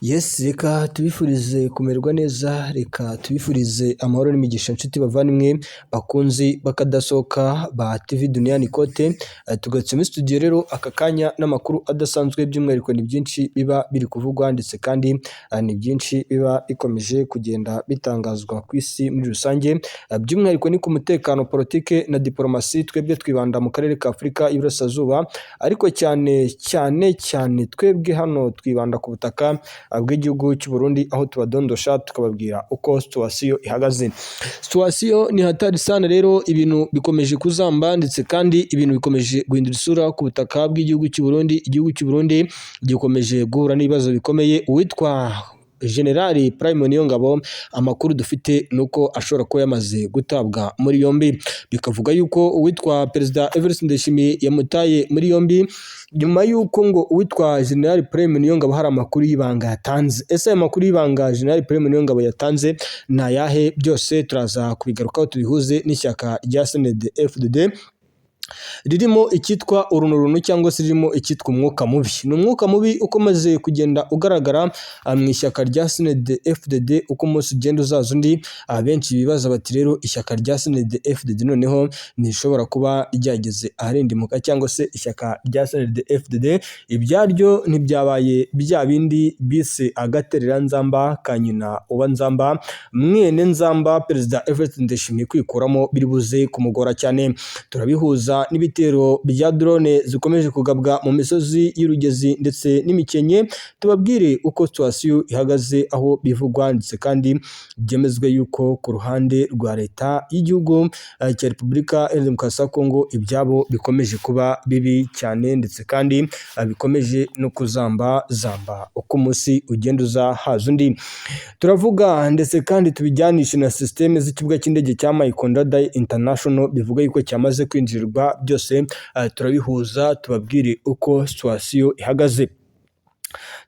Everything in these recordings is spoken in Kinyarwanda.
Yes, reka tubifurize kumererwa neza, reka tubifurize amahoro n'imigisha nshuti bavandimwe bakunzi bakadasohoka ba TV Duniani Kote. Tugarutse muri studio rero aka kanya n'amakuru adasanzwe, by'umwihariko ni byinshi biba biri kuvugwa ndetse kandi ni byinshi biba bikomeje kugenda bitangazwa ku isi muri rusange. By'umwihariko ni ku mutekano, politike na diplomasi. Twebwe twibanda mu karere ka Afurika y'Iburasirazuba, ariko cyane twebwe hano twibanda ku butaka bw'igihugu cy'u Burundi, aho tubadondosha tukababwira uko situation ihagaze. Situation ni hatari sana rero, ibintu bikomeje kuzamba ndetse kandi ibintu bikomeje guhindura isura ku butaka bw'igihugu cy'u Burundi. Igihugu cy'u Burundi gikomeje guhura n'ibibazo bikomeye. Uwitwa Generali Prime Niyongabo, amakuru dufite nuko ashobora kuba yamaze gutabwa muri yombi. Bikavuga yuko uwitwa Perezida Evariste Ndayishimiye yamutaye muri yombi nyuma yuko ngo uwitwa Generali Prime Niyongabo hari amakuru y'ibanga yatanze. Ese ayo makuru y'ibanga Generali Prime Niyongabo yatanze ni ayahe? Byose turaza kubigarukaho tubihuze n'ishyaka rya CNDD-FDD ririmo icyitwa urunturuntu cyangwa se ririmo icyitwa umwuka mubi. Ni umwuka mubi ukomeje kugenda ugaragara mu ishyaka rya CNDD-FDD uko umunsi ugenda uzaza undi. Abenshi bibaza bati rero ishyaka rya CNDD-FDD noneho ntishobora kuba ryageze aharindimuka, cyangwa se ishyaka rya CNDD-FDD ibyaryo ntibyabaye bya bindi bise agaterera nzamba ka nyina uba nzamba, mwene nzamba Perezida Evariste Ndayishimiye kwikuramo biri buze kumugora cyane. Turabihuza n'ibitero bya drone zikomeje kugabwa mu misozi y'Urugezi ndetse n'Imikenke, tubabwire uko situation ihagaze, aho bivugwa ndetse kandi byemezwe yuko ku ruhande rwa leta y'igihugu cya Repubulika ya Demokarasi ya Kongo ibyabo bikomeje kuba bibi cyane ndetse kandi bikomeje no kuzamba uko umunsi ugenda uza haza undi. Turavuga ndetse kandi tubijyanishe na systeme z'ikibuga cy'indege cya Mayikonda International, bivuga yuko cyamaze kwinjirwa. Byose turabihuza tubabwire uko situation ihagaze.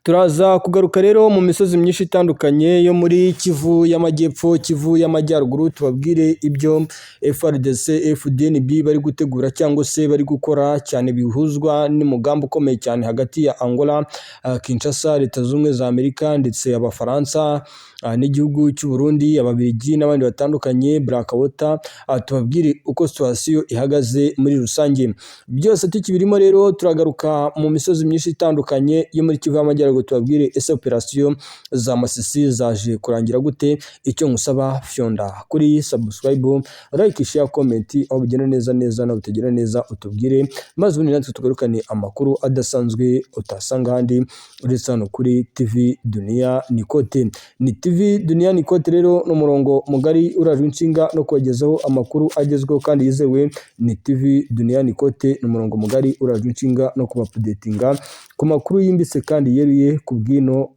Turaza kugaruka rero mu misozi myinshi itandukanye yo muri Kivu y'Amajyepfo, Kivu y'Amajyaruguru, tubabwire ibyo FARDC FDNB bari gutegura cyangwa se bari gukora, cyane bihuzwa n'umugambi ukomeye cyane hagati ya Angola, Kinshasa, Leta Zunze Ubumwe za Amerika ndetse Abafaransa n'igihugu cy'u Burundi, Ababiligi n'abandi batandukanye, Blackwater. Tubabwire uko situation ihagaze muri rusange. Byose tukibirimo rero turagaruka mu misozi myinshi itandukanye yo muri Kivu y'Amajyaruguru, tubabwire ese operation za Masisi zaje kurangira gute. Icyo ngusaba fyonda kuri subscribe, like, share, comment, aho bigenda neza na utegera neza utubwire, maze ubundi natwe tugarukane amakuru adasanzwe utasanga handi uretse hano kuri TV Duniani Kote. Ni TV Duniani Kote rero n'umurongo mugari urajwe inshinga no kubagezaho amakuru agezweho kandi yizewe. Ni TV Duniani Kote n'umurongo mugari urajwe inshinga no kubapudetinga ku makuru yimbitse kandi yeruye ku bwino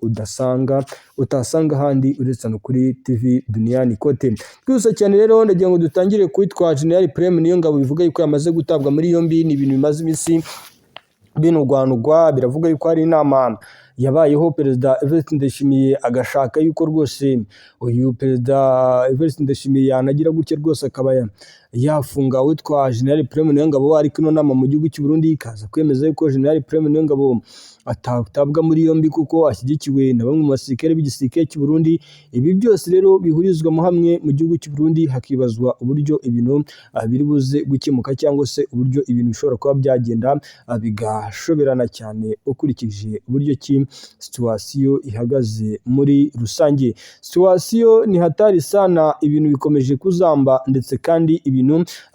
utasanga handi uretse hano kuri TV Duniani Kote. Twese cyane rero ndagira ngo dutangire kwitwa General Prime Niyongabo, bivuga yuko yamaze gutabwa muri yombi. Ni ibintu bimaze iminsi binugwanugwa, biravuga yuko hari inama yabayeho Perezida Evariste Ndayishimiye agashaka yuko rwose uyu Perezida Evariste Ndayishimiye yanagira gutya rwose akaba yafunga witwa General Prime Niyongabo, ariko ino nama mu gihugu cy'u Burundi ikaza kwemeza yuko General Prime Niyongabo atabwa muri yombi kuko ashyigikiwe na bamwe mu basirikare b'igisirikare cy'u Burundi. Ibi byose rero bihurizwamo hamwe mu gihugu cy'u Burundi, hakibazwa uburyo ibintu biri buze gukemuka cyangwa se uburyo ibintu bishobora kuba byagenda bigashoberana cyane, ukurikije uburyo ki situation ihagaze muri rusange. Situation ni hatari sana, ibintu bikomeje kuzamba ndetse kandi ibintu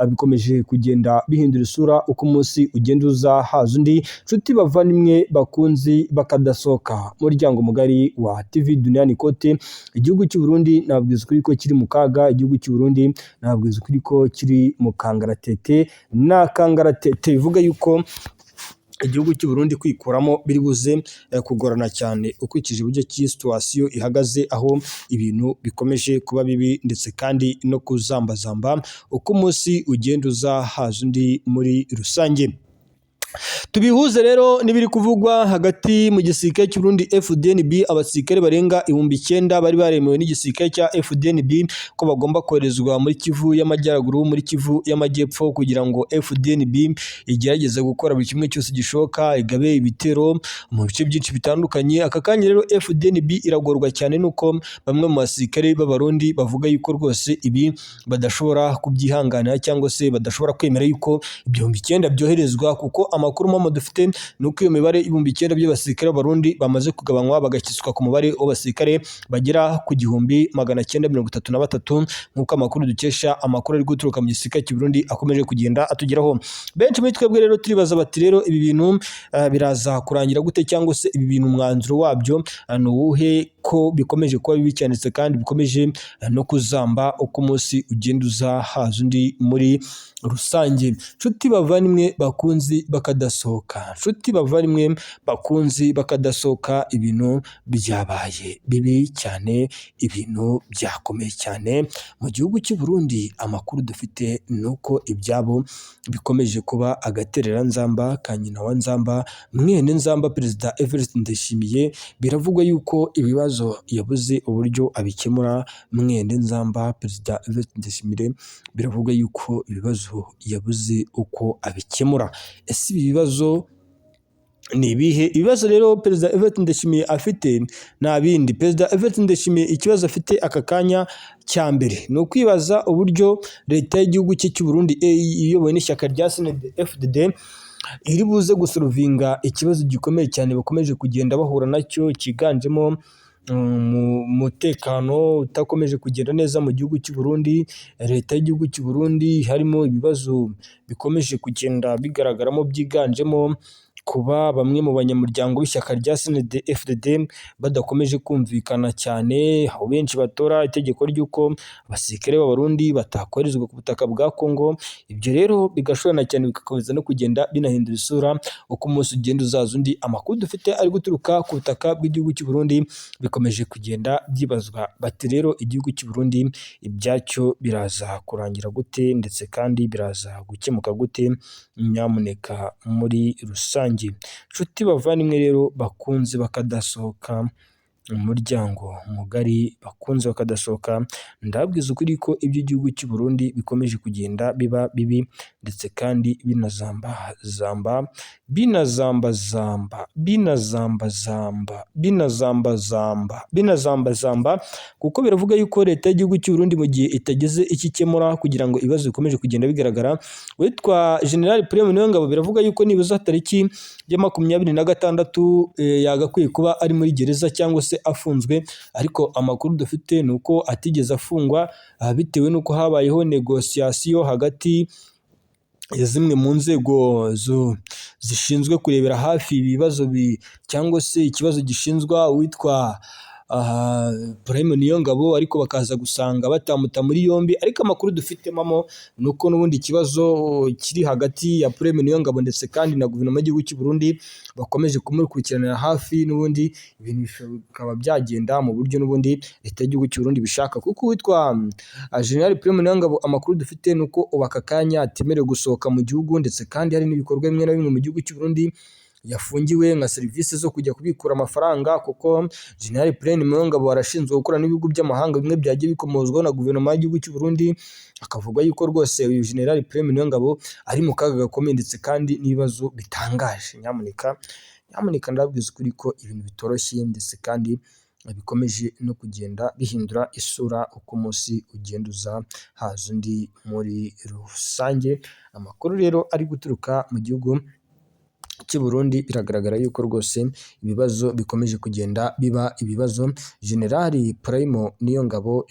bikomeje kugenda bihindura isura uko umunsi ugenda uza haza undi. Nshuti bavandimwe bakunzi bakadasohoka muryango mugari wa TV Duniani Kote, igihugu cy'u Burundi nabwiza ukuri ko kiri mu kaga. Igihugu cy'u Burundi nabwiza ukuri ko kiri mu kangaratete bivuga yuko igihugu cy'u Burundi kwikuramo biri buze kugorana cyane, ukurikije uburyo ki situation ihagaze, aho ibintu bikomeje kuba bibi ndetse kandi no kuzambazamba uko umunsi ugenda uza haza undi muri rusange. Tubihuze rero n'ibiri kuvugwa hagati mu gisirikare cy'u Burundi FDNB, abasirikare barenga 9,000 bari baremewe n'igisirikare cya FDNB ko bagomba koherezwa muri Kivu y'Amajyaruguru, muri Kivu y'Amajyepfo kugira ngo FDNB igerageze gukora buri kimwe cyose gishoboka, igabe ibitero mu bice byinshi bitandukanye. Aka kanya rero FDNB iragorwa cyane nuko bamwe mu basirikare b'Abarundi bavuga yuko rwose ibi badashobora kubyihanganira cyangwa se badashobora kwemera yuko 9,000 byoherezwa, kuko amakuru mama dufite nuko iyo mibare 9,000 by'abasirikare b'Abarundi bamaze kugabanywa bagashyizwa ku mubare w'abasirikare bagera ku 1,933 nk'uko amakuru dukesha amakuru ari guturuka mu gisirikare cy'u Burundi akomeje kugenda atugeraho. Benshi muri twebwe rero turibaza bati rero ibi bintu biraza kurangira gute, cyangwa se ibi bintu umwanzuro wabyo ni uwuhe, ko bikomeje kuba bibi cyane kandi bikomeje no kuzamba uko umunsi ugenda uza haza undi muri rusange. Nshuti bavandimwe bakunzi bakadasohoka, nshuti bavandimwe bakunzi bakadasohoka, ibintu byabaye bibi cyane, ibintu byakomeye cyane mu gihugu cy'u Burundi. Amakuru dufite nuko ibyabo bikomeje kuba agatereranzamba ka nyina wa nzamba, mwene nzamba Perezida Evariste Ndayishimiye. Biravugwa yuko ibibazo yabuze uburyo abikemura, mwene nzamba Perezida Evariste Ndayishimiye biravugwa yuko ibibazo yabuze uko abikemura. Ese ibi bibazo ni ibihe? Ibibazo rero Perezida Evariste Ndayishimiye afite nta bindi. Perezida Evariste Ndayishimiye ikibazo afite aka kanya cya mbere ni ukwibaza uburyo leta y'igihugu cye cy'u Burundi iyobowe n'ishyaka rya CNDD-FDD iri buze gusuruvinga ikibazo gikomeye cyane bakomeje kugenda bahura nacyo, cyiganjemo umutekano utakomeje kugenda neza mu gihugu cy'u Burundi. Leta y'igihugu cy'u Burundi harimo ibibazo bikomeje kugenda bigaragaramo, byiganjemo kuba bamwe mu banyamuryango b'ishyaka rya CNDD-FDD badakomeje kumvikana cyane, aho benshi batora itegeko ry'uko abasirikare b'Abarundi batakoherezwa ku butaka bwa Kongo. Ibyo rero bigashorana cyane, bikakomeza no kugenda binahindura isura uko umunsi ugenda uzaza undi. Amakuru dufite ari guturuka ku butaka bw'igihugu cy'u Burundi bikomeje kugenda byibazwa bati rero igihugu cy'u Burundi ibyacyo biraza kurangira gute, ndetse kandi biraza gukemuka gute nyamuneka muri rusange. Nshuti bavandimwe rero bakunze bakadasohoka, umuryango mugari bakunze bakadasohoka, ndababwiza ukuri ko iby'igihugu cy'u Burundi bikomeje kugenda biba bibi, ndetse kandi binazambazamba, kuko biravuga yuko leta y'igihugu cy'u Burundi mu gihe itageze ikikemura kugira ngo ibibazo bikomeje kugenda bigaragara, witwa General Prime Niyongabo biravuga yuko nibuza tariki ya 26 yagakwiye kuba ari muri gereza cyangwa se afunzwe, ariko amakuru dufite ni uko atigeze afungwa, bitewe n'uko habayeho negosiyasiyo hagati ya zimwe mu nzego zishinzwe kurebera hafi ibibazo cyangwa se ikibazo gishinzwa witwa Prime Niyongabo, ariko bakaza gusanga batamuta muri yombi. Ariko amakuru dufitemo ni uko n'ubundi ikibazo kiri hagati ya Prime Niyongabo ndetse kandi na guverinoma y'igihugu cy'u Burundi bakomeje kumukurikiranira hafi, n'ubundi ibintu bikaba byagenda mu buryo n'ubundi leta y'igihugu cy'u Burundi bishaka, kuko witwa General Prime Niyongabo amakuru dufite ni uko ubu aka kanya atemerewe gusohoka mu gihugu, ndetse kandi hari n'ibikorwa bimwe na bimwe mu gihugu cy'u Burundi yafungiwe nka serivisi zo kujya kubikura amafaranga, kuko General Prime Niyongabo arashinzwe gukora n'ibihugu by'amahanga bimwe byagiye bikomozwaho na guverinoma y'igihugu cy'u Burundi. Akavuga yuko rwose uyu General Prime Niyongabo ari mu kaga gakomeye, ndetse kandi n'ibibazo bitangaje. Nyamuneka ndababwiza ukuri ko ibintu bitoroshye, ndetse kandi bikomeje no kugenda bihindura isura uko umunsi ugenda uza haza undi muri rusange. Amakuru rero ari guturuka mu gihugu cy'u Burundi biragaragara yuko rwose ibibazo bikomeje kugenda biba ibibazo. General Prime Niyongabo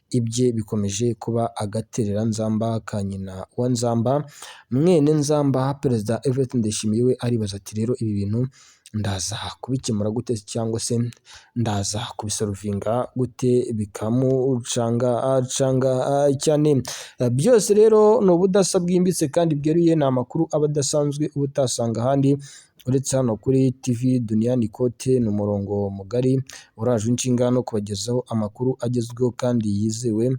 ibye bikomeje kuba agatereranzamba ka nyina wa nzamba, mwene nzamba Perezida Evariste Ndayishimiye we aribaza ati rero ibi bintu ndaza kubikemura gute, cyangwa se ndaza kubisoruvinga gute bikamucanga cyane. Byose rero ni ubudasa bwimbitse kandi bweruye, ni amakuru aba adasanzwe uba utasanga ahandi uretse hano kuri TV Duniani Kote. Ni umurongo mugari uraje inshinga no kubagezaho amakuru agezweho kandi yizewe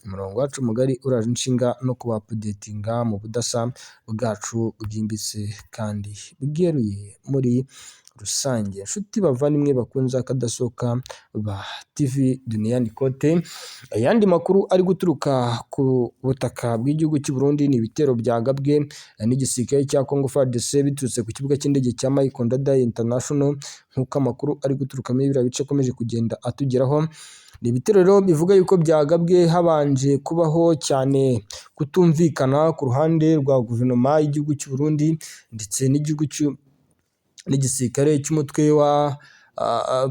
umurongo wacu mugari uraje inshinga no kubapudetinga mu budasa bwacu bwimbitse kandi bweruye muri rusange. Inshuti bavandimwe bakunze akadasohoka ba TV Duniani Kote, ayandi makuru ari guturuka ku butaka bw'igihugu cy'u Burundi ni ibitero byagabwe n'igisirikare cya Congo FARDC biturutse ku kibuga cy'indege cya Michael Ndadaye International, nk'uko amakuru ari guturuka muri biriya bice akomeje kugenda atugeraho. Ni ibitero rero bivuga yuko byagabwe habanje kubaho cyane kutumvikana ku ruhande rwa guverinoma y'igihugu cy'u Burundi ndetse n'igisirikare cy'umutwe wa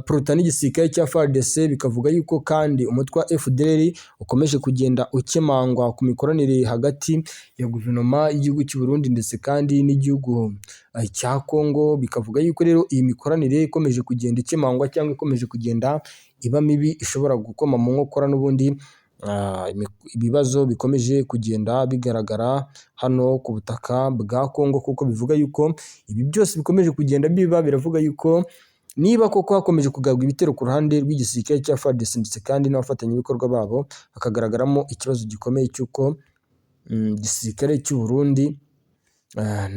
Prota n'igisirikare cya FARDC, bikavuga yuko kandi umutwe wa FDLR ukomeje kugenda ukemangwa ku mikoranire hagati ya guverinoma y'igihugu cy'u Burundi ndetse kandi n'igihugu cya Congo, bikavuga yuko rero iyi mikoranire ikomeje kugenda ikemangwa cyangwa ikomeje kugenda iba mibi, ishobora gukoma mu nkokora n'ubundi ibibazo bikomeje kugenda bigaragara hano ku butaka bwa Congo, kuko bivuga yuko ibi byose bikomeje kugenda biba, biravuga yuko niba koko hakomeje kugabwa ibitero ku ruhande rw'igisirikare cya FARDC ndetse kandi n'abafatanyabikorwa babo, hakagaragaramo ikibazo gikomeye cy'uko igisirikare cy'u Burundi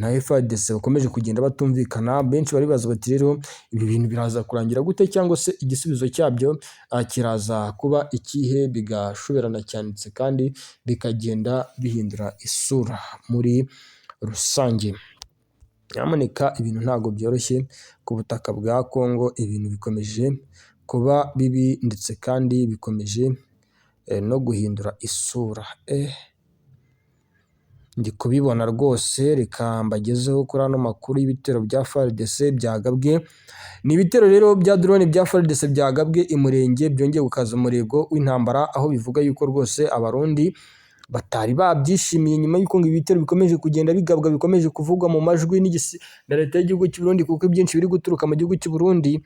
na FARDC bakomeje kugenda batumvikana. Benshi bari baza bati rero ibi bintu biraza kurangira gute, cyangwa se igisubizo cyabyo kiraza kuba ikihe, bigashoberana cyane ndetse kandi bikagenda bihindura isura muri rusange. Nyamuneka ibintu ntabwo byoroshye ku butaka bwa Congo, ibintu bikomeje kuba bibi ndetse kandi bikomeje no guhindura isura. Ndi kubibona rwose, reka mbagezeho kuri ano makuru y'ibitero bya FARDC byagabwe. Ni ibitero rero bya drone bya FARDC byagabwe i Murenge, byongeye gukaza umurego w'intambara, aho bivuga yuko rwose abarundi batari babyishimiye nyuma y'uko ngo ibitero bikomeje kugenda bigabwa, bikomeje kuvugwa mu majwi na leta y'igihugu cy'u Burundi, kuko ibyinshi biri guturuka mu gihugu cy'u Burundi.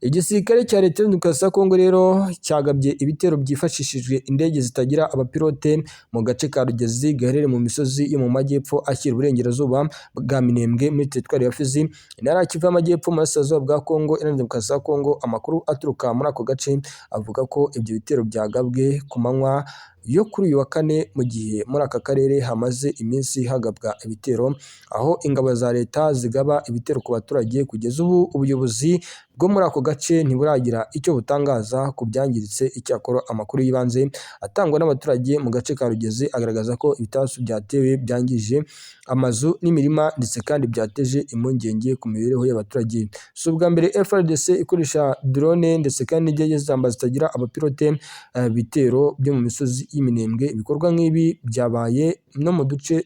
Igisirikare cya leta ya demokarasi ya Congo rero cyagabye ibitero byifashishijwe indege zitagira abapilote mu gace ka Rugezi gaherereye mu misozi yo mu majyepfo ashyira uburengerazuba bwa Minembwe muri teritwari ya Fizi, intara ya Kivu y'Amajyepfo mu burasirazuba bwa Congo, intara ya demokarasi ya Congo. Amakuru aturuka muri ako gace avuga ko ibyo bitero byagabwe ku manywa yo kuri uyu wa kane, mu gihe muri aka karere hamaze iminsi hagabwa ibitero, aho ingabo za leta zigaba ibitero ku baturage. Kugeza ubu ubuyobozi bwo muri ako gace ntiburagira icyo butangaza ku byangiritse. Icyakora amakuru y'ibanze atangwa n'abaturage mu gace ka Rugezi agaragaza ko ibitasu byatewe byangije amazu n'imirima ndetse kandi byateje impungenge ku mibereho y'abaturage. Si ubwa mbere FARDC ikoresha drone ndetse kandi n'indege zamba zitagira abapilote bitero byo mu misozi y'Iminembwe. Ibikorwa nk'ibi byabaye no mu duce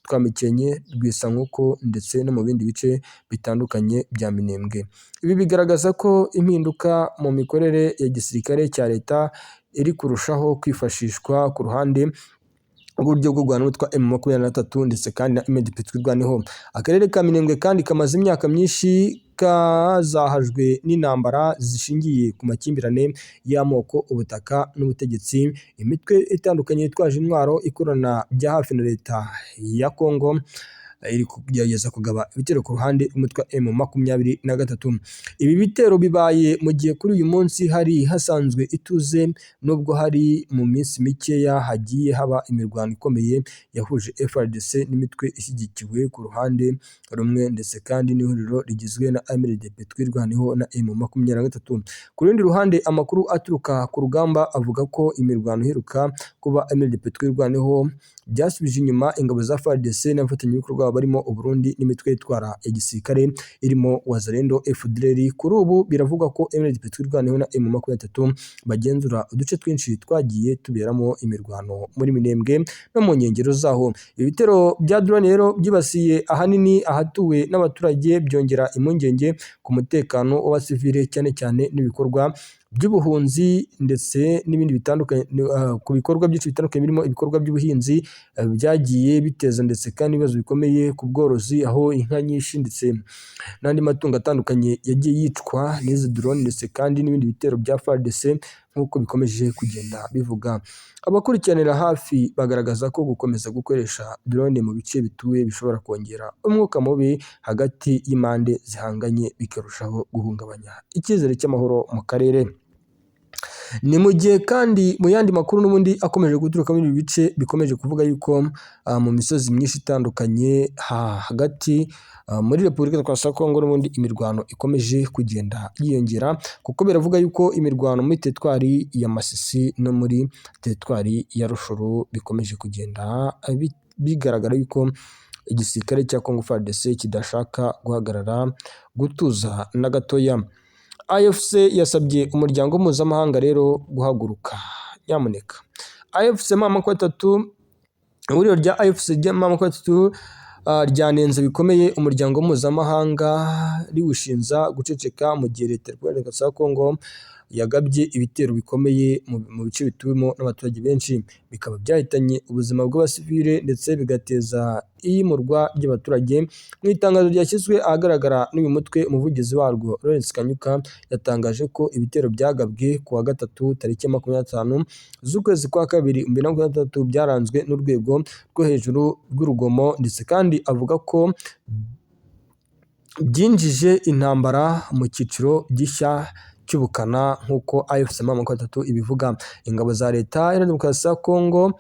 twa Mikenke, Rwisankuko ndetse no mu bindi bice bitandukanye bya Minembwe. Ibi bigaragaza ko impinduka mu mikorere ya gisirikare cya leta iri kurushaho kwifashishwa ku ruhande uburyo bwo guhana n'utwa M23 ndetse kandi na MDP twirwaneho. Akarere ka Minembwe kandi kamaze imyaka myinshi kazahajwe n'intambara zishingiye ku makimbirane y'amoko, ubutaka n'ubutegetsi. Imitwe itandukanye yitwaje intwaro ikorana bya hafi na leta ya Congo iri kugerageza kugaba ibitero ku ruhande rw'umutwe M23. Ibi bitero bibaye mu gihe kuri uyu munsi hari hasanzwe ituze, nubwo hari mu minsi mikeya hagiye haba imirwano ikomeye yahuje FARDC n'imitwe ishyigikiwe ku ruhande rumwe ndetse kandi n'ihuriro rigizwe na MLDP twirwaneho na M23. Ku rundi ruhande, amakuru aturuka ku rugamba avuga ko imirwano iheruka kuba MLDP twirwaneho byasubije inyuma ingabo za FARDC n'abafatanyabikorwa barimo Uburundi n'imitwe itwara ya gisirikare irimo Wazalendo, FDLR. Kuri ubu biravugwa ko MLDP twirwaneho na M23 bagenzura uduce twinshi twagiye tuberamo imirwano muri Minembwe no mu nkengero zaho. Ibitero bya drone rero byibasiye ahanini ahatuwe n'abaturage, byongera impungenge ku mutekano w'abasivile cyane cyane n'ibikorwa by'ubuhunzi ndetse n'ibindi bitandukanye. Ku bikorwa byinshi bitandukanye birimo ibikorwa by'ubuhinzi byagiye biteza ndetse kandi ibibazo bikomeye ku bworozi, aho inka nyinshi ndetse n'andi matungo atandukanye yagiye yicwa n'izi drone ndetse kandi n'ibindi bitero bya FARDC nk'uko bikomeje kugenda bivuga. Abakurikiranira hafi bagaragaza ko gukomeza gukoresha drone mu bice bituwe bishobora kongera umwuka mubi hagati y'impande zihanganye, bikarushaho guhungabanya icyizere cy'amahoro mu karere. Ni mu gihe kandi mu yandi makuru n'ubundi akomeje guturuka muri ibi bice bikomeje kuvuga yuko mu misozi myinshi itandukanye hagati muri Repubulika Demokarasi ya Kongo n'ubundi imirwano ikomeje kugenda yiyongera, kuko biravuga yuko imirwano muri teritwari ya Masisi no muri teritwari ya Rushuru bikomeje kugenda bigaragara yuko igisirikare cya Congo FARDC kidashaka guhagarara gutuza na gatoya. AFC yasabye umuryango mpuzamahanga rero guhaguruka nyamuneka. AFC M23, ihuriro rya AFC M23 ryanenze bikomeye umuryango mpuzamahanga riwushinza guceceka mu gihe leta ya Kongo yagabye ibitero bikomeye mu bice bituwemo n'abaturage benshi, bikaba byahitanye ubuzima bw'abasivile ndetse bigateza iyimurwa ry'abaturage. Mu itangazo ryashyizwe ahagaragara n'uyu mutwe, umuvugizi warwo Lawrence Kanyuka yatangaje ko ibitero byagabwe ku wa gatatu tariki 25 z'ukwezi kwa kabiri 2023 byaranzwe n'urwego rwo hejuru rw'urugomo, ndetse kandi avuga ko byinjije intambara mu cyiciro gishya cy'ubukana nk'uko AFC M23 ibivuga. Ingabo za leta ya Demokarasi ya Kongo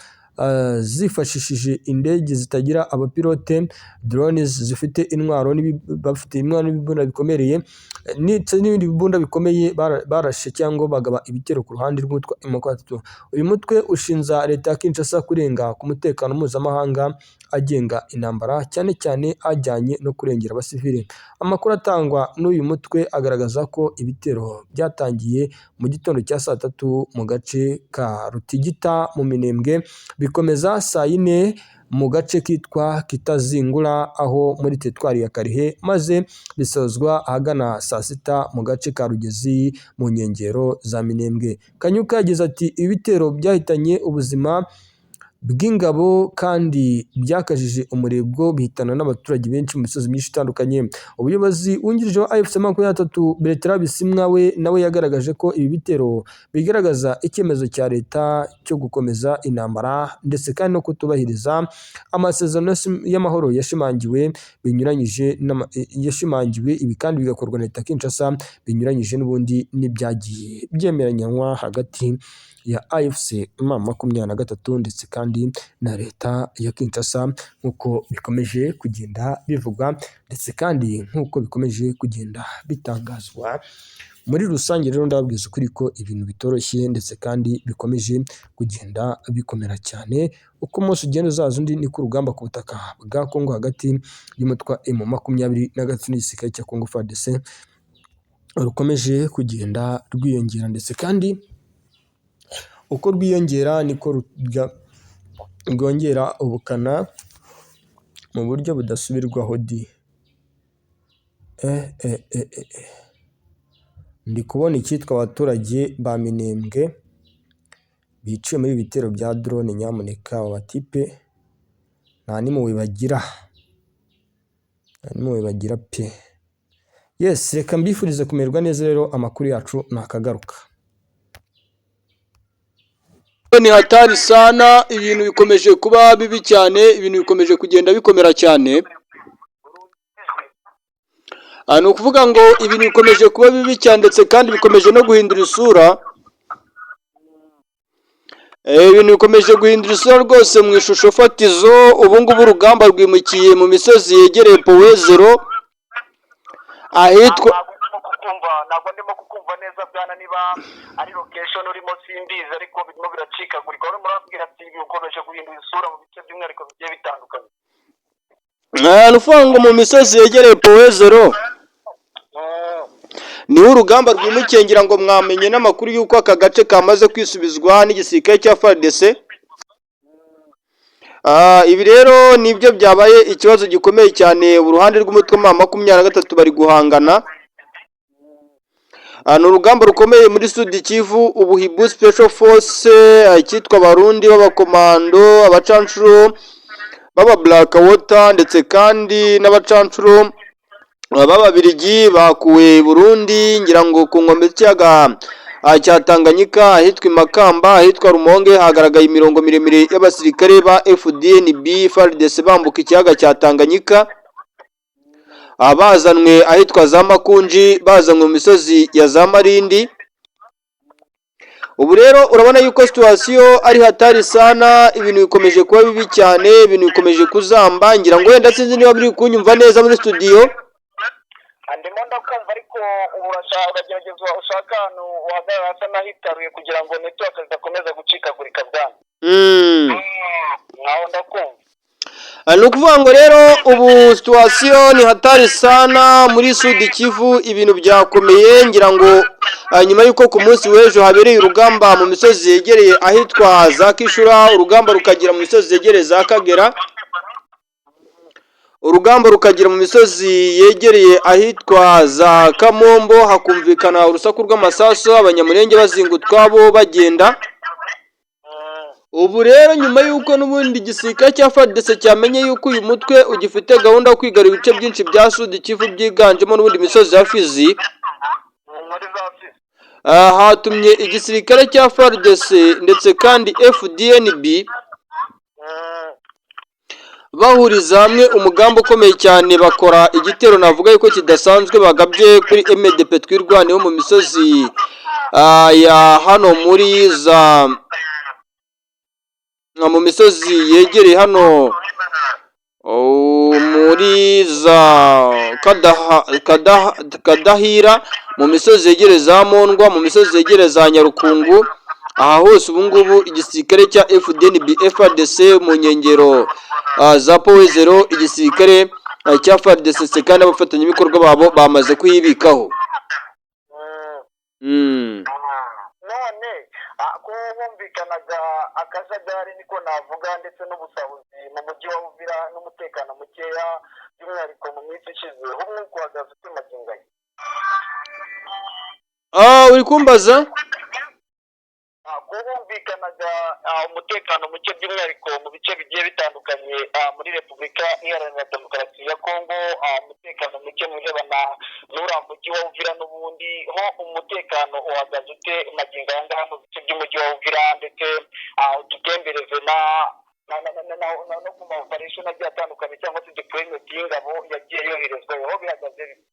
zifashishije indege zitagira abapilote, drones zifite intwaro n'ibibunda bikomereye n'ibindi bibunda bikomeye barashe cyangwa bagaba ibitero ku ruhande rw'umutwe M23. Uyu mutwe ushinza leta ya Kinshasa kurenga ku mutekano mpuzamahanga agenga intambara, cyane cyane ajyanye no kurengera abasivile. Amakuru atangwa n'uyu mutwe agaragaza ko ibitero byatangiye mu gitondo cya saa 3 mu gace ka Rutigita mu Minembwe, bikomeza saa 4 mu gace kitwa Kitazingura aho muri teritwari ya Karihe, maze bisozwa ahagana saa 6 mu gace ka Rugezi mu nkengero za Minembwe. Kanyuka yagize ati ibitero byahitanye ubuzima bw'ingabo kandi byakajije umurego, bihitana n'abaturage benshi mu misozi myinshi itandukanye. Ubuyobozi wungirije wa AFC M23 Bertrand Bisimwa we nawe yagaragaje ko ibi bitero bigaragaza icyemezo cya leta cyo gukomeza intambara ndetse kandi no kutubahiriza amasezerano y'amahoro yashimangiwe ibi kandi bigakorwa na leta Kinshasa binyuranyije n'ubundi n'ibyagiye byemeranywa hagati ya AFC M23 ndetse kandi na leta ya Kinshasa, nk'uko bikomeje kugenda bivugwa ndetse kandi nk'uko bikomeje kugenda bitangazwa. Muri rusange rero ndababwiza ukuri ko ibintu bitoroshye ndetse kandi bikomeje kugenda bikomera cyane, uko umunsi ugenda uzaza undi niko urugamba ku butaka bwa Kongo hagati y'umutwe M23 n'igisirikare cya Congo FARDC rukomeje kugenda rwiyongera, ndetse kandi uko rwiyongera niko rwongera ubukana mu buryo budasubirwaho. Ndi kubona icyitwa abaturage ba Minembwe biciye muri ibitero bya drone. Nyamuneka aba batipe nta nimwe bagira pe. Yes, reka mbifurize kumererwa neza rero, amakuru yacu nakagaruka. Ni hatari sana, ibintu bikomeje kuba bibi cyane, ibintu bikomeje kugenda bikomera cyane. Ni ukuvuga ngo ibintu bikomeje kuba bibi cyane ndetse kandi bikomeje no guhindura isura. Ibintu bikomeje guhindura isura rwose mu ishusho fatizo. Ubu ngubu urugamba rwimukiye mu misozi yegereye Powezero ahitwa ntabwo ndimo kukumva neza bwana, niba ari location urimo simbizi, ariko birimo biracikagurika. urimo urabwira ati bikomeje guhindura isura mu bice by'umwihariko bigiye bitandukanye. Nuvuga ngo mu misozi yegereye Powezero niho urugamba rwimukiye, ngira ngo mwamenye n'amakuru y'uko aka gace kamaze kwisubizwa n'igisirikare cya FARDC. Ibi rero nibyo byabaye ikibazo gikomeye cyane. Uruhande rw'umutwe M23 bari guhangana. Ni urugamba rukomeye muri Sud Kivu. Ubuhibu Special Force, icyitwa abarundi b'abakomando, abacancuro baba Black Water ndetse kandi n'abacancuro b'ababirigi bakuwe Burundi, ngira ngo ku nkombe z'ikiyaga cya Tanganyika ahitwa Makamba, ahitwa Rumonge hagaragaye imirongo miremire y'abasirikare ba FDNB FARDC bambuka ikiyaga cya Tanganyika. Bazanwe ahitwa za Makunji, bazanwe mu misozi ya za Marindi. ubu rero urabona yuko situwasiyo ari hatari sana, ibintu bikomeje kuba bibi cyane, ibintu bikomeje kuzamba, ngira ngo wenda sinzi niba biri kunyumva neza muri studio. ndimo ndakumva ariko uragerageza ushaka ahantu uhagarara hasa n'ahitaruye kugira ngo network zidakomeza gucikagurika bwana. Nkaho ndakumva. Ni ukuvuga ngo rero ubu situwasiyo ni hatari sana muri Sud Kivu, ibintu byakomeye, ngira ngo nyuma y'uko ku munsi w'ejo habereye urugamba mu misozi yegereye ahitwa za Kishura, urugamba rukagira mu misozi yegereye za Kagera, urugamba rukagira mu misozi yegereye ahitwa za Kamombo, hakumvikana urusaku rw'amasasu, abanyamurenge bazinga utwabo bagenda. Ubu rero nyuma y'uko n'ubundi igisirikare cya FARDC cyamenye y'uko uyu mutwe ugifite gahunda yo kwigarura ibice byinshi bya Sud Kivu byiganjemo n'ubundi imisozi ya Fizi, hatumye igisirikare cya FARDC ndetse kandi FDNB bahuriza hamwe umugambi ukomeye cyane, bakora igitero navuga yuko kidasanzwe bagabye kuri MDP twirwaneho mu misozi ya hano muri za mu misozi yegereye hano muri za Kadahira, mu misozi yegereye za Mondwa, mu misozi yegereye za Nyarukungu. Aha hose ubu ngubu igisirikare cya FDNB FARDC mu nkengero za Powezero, igisirikare cya FARDC kandi abafatanyabikorwa babo bamaze kuyibikaho. None ko bumvikanaga akajagari niko navuga ndetse n'ubusabuzi mu mujyi wa Uvira n'umutekano mukeya by'umwihariko mu minsi ishize, umwe kuhagaze ufite magingo ye. Uri kumbaza? Ko bumvikanaga umutekano muke by'umwihariko mu bice bigiye bitandukanye muri Repubulika Iharanira Demokarasi ya Kongo, umutekano muke mu birebana n'uriya mujyi wa Uvira n'ubundi ho umutekano uhagaze ute magingo aya ngaya mu bice by'umujyi wa Uvira, ndetse ututembereze no ku ma-operation agiye atandukanye cyangwa se deployment y'ingabo yagiye yoherezwayo, ho bihagaze bite?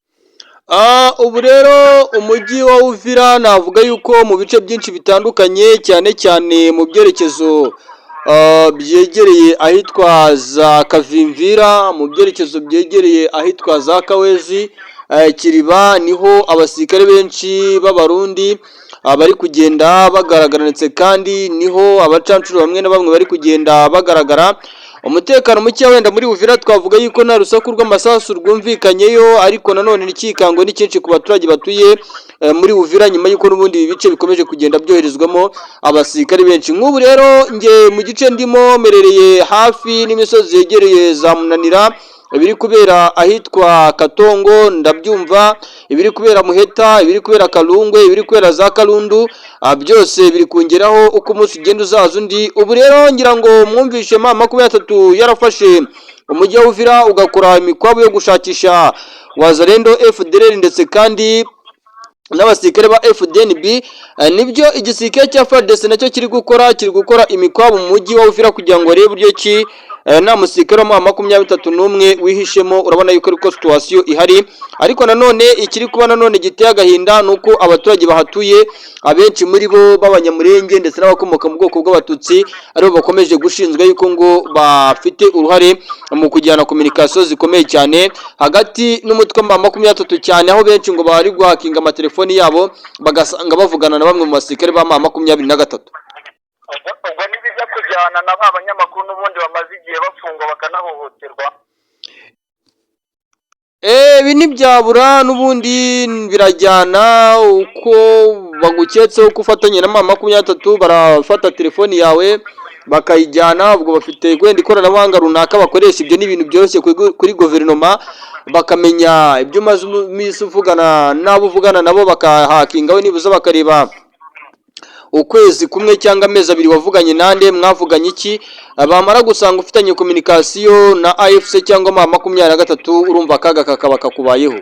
Ubu rero umujyi wa Uvira navuga yuko mu bice byinshi bitandukanye, cyane cyane mu byerekezo byegereye ahitwa za Kavimvira, mu byerekezo byegereye ahitwa za Kawezi, Kiriba, niho abasirikare benshi b'abarundi bari kugenda bagaragara, ndetse kandi niho abacancuro bamwe na bamwe bari kugenda bagaragara. Umutekano muke wenda muri Uvira twavuga yuko nta rusaku rw'amasasu rwumvikanyeyo, ariko nanone n'ikikango ni cyinshi ku baturage batuye muri Uvira, nyuma y'uko n'ubundi ibi bice bikomeje kugenda byoherezwamo abasirikare benshi. Nk'ubu rero nge mu gice ndimo merereye hafi n'imisozi yegereye za Munanira, ibiri kubera ahitwa Katongo ndabyumva, ibiri kubera Muheta, ibiri kubera Kalungwe, ibiri kubera za Kalundu, byose biri kongeraho uko umunsi ugenda uzaza undi. Ubu rero ngira ngo mwumvishe M23 yarafashe umujyi wa Uvira ugakora imikwabo yo gushakisha Wazalendo, FDLR ndetse kandi n'abasirikare ba FDNB. Nibyo igisirikare cya FARDC nacyo kiri gukora imikwabo mu mujyi wa Uvira kugira ngo arebe uburyo ki nta musirikare wa M23 wihishemo. Urabona yuko ariko situwasiyo ihari, ariko nanone ikiri kuba nanone giteye agahinda nuko abaturage bahatuye abenshi muri bo b'abanyamurenge ndetse n'abakomoka mu bwoko bw'abatutsi aribo bakomeje gushinzwe yuko ngo bafite uruhare mu kujyana komunikasiyo zikomeye cyane hagati n'umutwe wa M23 cyane, aho benshi ngo bari guhakinga amatelefoni yabo bagasanga bavugana na bamwe mu basirikare ba M23. Ubwo nibiza kujyana na ba banyamakuru n'ubundi bamaze igihe bafungwa bakanahohoterwa. Ibi ntibyabura n'ubundi birajyana, uko baguketseho ko ufatanye na M23 barafata telefoni yawe bakayijyana. Ubwo bafite kwenda ikoranabuhanga runaka bakoresha, ibyo ni ibintu byoroshye kuri guverinoma, bakamenya ibyo umaze iminsi uvugana n'abo uvugana nabo, bakahakingaho nibuza bakareba ukwezi kumwe cyangwa amezi abiri wavuganye nande, mwavuganye iki, bamara gusanga ufitanye komunikasiyo na AFC cyangwa M23, urumva akaga kakaba kakubayeho.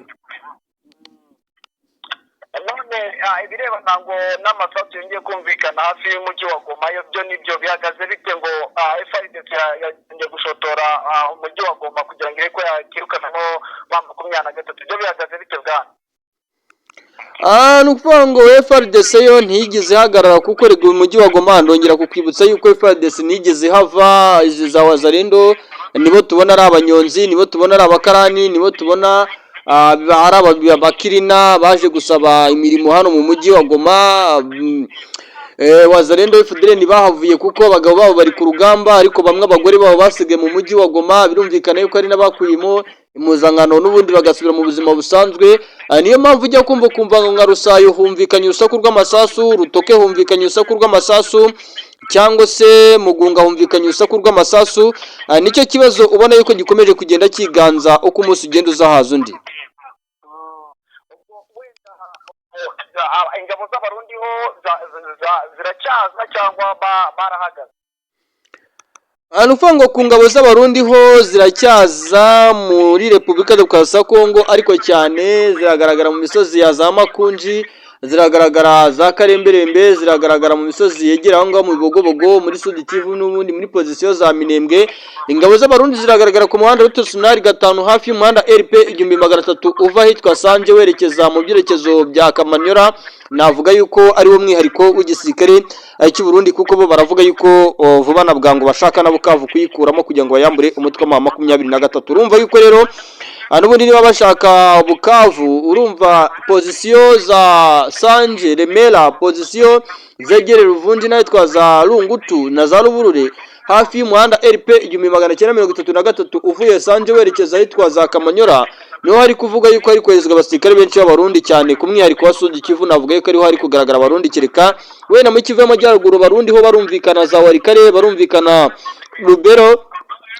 None ibirebana ngo n'amasasu yongeye kumvikana hafi y'umujyi wa Goma, byo nibyo bihagaze bite ngo FARDC yagiye gushotora umujyi wa Goma kugira ngo ireko yakirukanamo M23, byo bihagaze bite bwana? Ni ukuvuga ngo FRDC yo ntiyigeze ihagarara kuko rega uyu mujyi wa Goma ndongera kukwibutsa yuko FRDC ntiyigeze ihava. Izi za Wazalendo nibo tubona ari abanyonzi, nibo tubona ari abakarani, nibo tubona ari abakirina baje gusaba imirimo hano mu mujyi wa Goma. Wazalendo FDL ntibahavuye kuko abagabo babo bari ku rugamba, ariko bamwe abagore babo basigaye mu mujyi wa Goma. Birumvikana yuko ari n'abakuyemo impuzankano n'ubundi bagasubira mu buzima busanzwe. Niyo mpamvu ujya kumva ngo nka Rusayo humvikanye urusaku rw'amasasu, Rutoke humvikanye urusaku rw'amasasu, cyangwa se Mugunga humvikanye urusaku rw'amasasu. Nicyo kibazo ubona yuko gikomeje kugenda kiganza uko umunsi ugenda uzahaza undi. Ingabo z'abarundi ho ziracyaza cyangwa barahagaze? Ni ukuvuga ngo ku ngabo z'abarundi ho ziracyaza muri Repubulika Demokarasi ya Kongo, ariko cyane ziragaragara mu misozi ya za Makunji, ziragaragara za Karemberembe, ziragaragara mu misozi yegera aho ngaho mu Bibogobogo, muri Sud Kivu n'ubundi muri pozisiyo za Minembwe. Ingabo z'abarundi ziragaragara ku muhanda w'Itosunari 5 hafi y'umuhanda RP 1300 uva hitwa Sanje werekeza mu byerekezo bya Kamanyora. Navuga yuko ari wo mwihariko w'igisirikare cy'u Burundi, kuko bo baravuga yuko vuba na bwangu bashaka na Bukavu kuyikuramo kugira ngo bayambure umutwe wa 23. Urumva yuko rero n'ubundi niba bashaka Bukavu, urumva pozisiyo za Sanje, Remera, pozisiyo zegerera Ruvunji n'ahitwa za Rungutu na za Ruburure hafi y'umuhanda RP 1933 uvuye Sanje werekeza ahitwa za Kamanyora, niho hari kuvuga yuko ari koherezwa abasirikare benshi b'abarundi, cyane ku mwihariko wa Sud Kivu. Navuga yuko ariho hari kugaragara abarundi, kereka wenda mu Kivu y'Amajyaruguru barundi ho barumvikana za Warikare, barumvikana Rubero,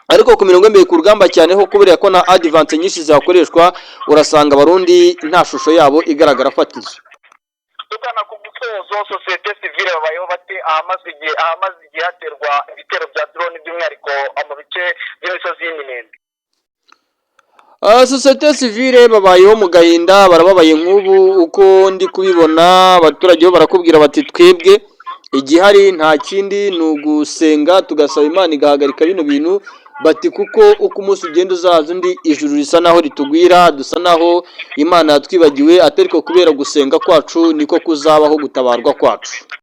ariko ku mirongo imbere ku rugamba cyane ho kubera ko na advance nyinshi zakoreshwa, urasanga abarundi nta shusho yabo igaragara fatizo. Tugana ku musozo, societe civile babayeho bate ahamaze igihe haterwa ibitero bya drone by'umwihariko mu bice by'imisozi y'Iminembwe? Societe civile babayeho mu gahinda, barababaye nk'ubu uko ndi kubibona. Abaturage bo barakubwira bati twebwe igihari nta kindi ni ugusenga tugasaba Imana igahagarika bino bintu, bati kuko uko umunsi ugenda uzaza undi ijuru risa naho ritugwira, dusa naho Imana yatwibagiwe, atari ko kubera gusenga kwacu niko kuzabaho gutabarwa kwacu.